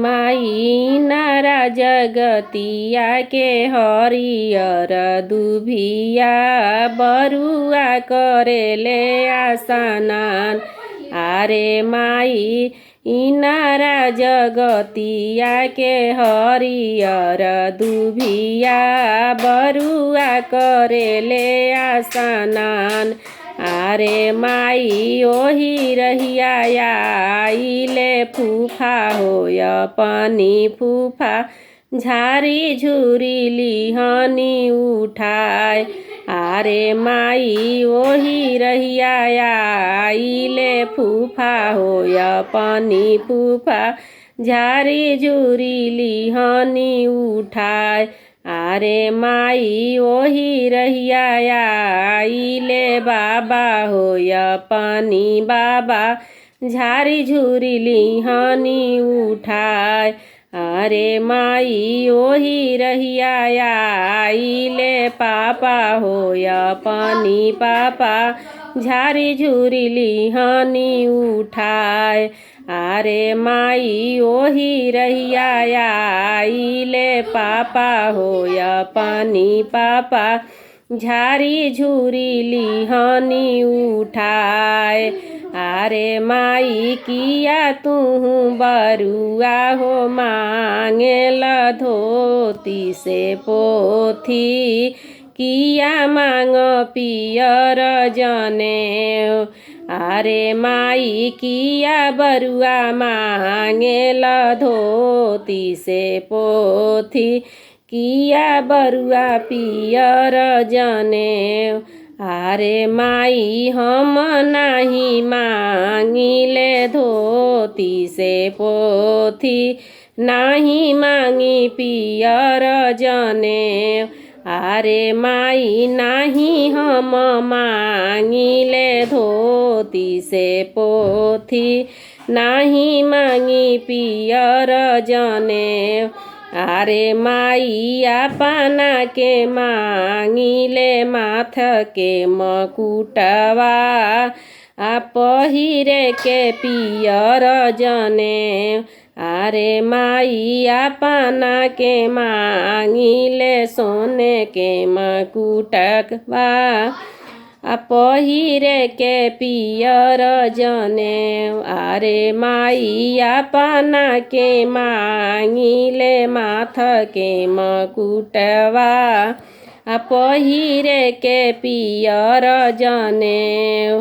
माई नारा जगतिया के हरियर दुभिया बरुआ करेले आसनान। आरे माई इनारा जगतिया के हरियर दुभिया बरुआ करेले आसनान। आरे माई ओही रहिया आइले फूफा होय पानी फूफा झारी झुरी लिहनी उठाए। आरे माई ओही रहिया आइले फूफा होय पानी फूफा झारी झुरी लिहनी उठाए। आरे माई ओही रहिया आइले बाबा होय पानी बाबा झारी झुरी लिहनी उठाए। आरे माई ओही रहिया आइले पापा होय पानी पापा झारी झुरी लिहनी उठाए। आरे माई ओही रहिया आइले पापा होय पानी पापा झारी झुरी लिहनी उठाए। आरे माई किया तू बरुआ हो मांगेल धोती से पोथी किया मांग पियर जनेऊ। आरे माई किया बरुआ मांगेल धोती से पोथी किया बरुआ पियर जनेऊ। आरे माई हम नाही मांगिले धोती से पोथी नाही मांगी पियर जनेऊ। आरे माई नाही हम मांगिले धोती से पोथी नाही मांगी पियर जनेऊ। आरे माई अपना के मांगिले माथ के मकुटवा पहिरे के पियर जनेऊ। आरे माई अपना के मांगिले सोने के मकुटवा पहिरे के पियर जनेऊ। आरे माई अपना के मांगिले माथ के मकुटवा पहिरे के पियर जनेऊ।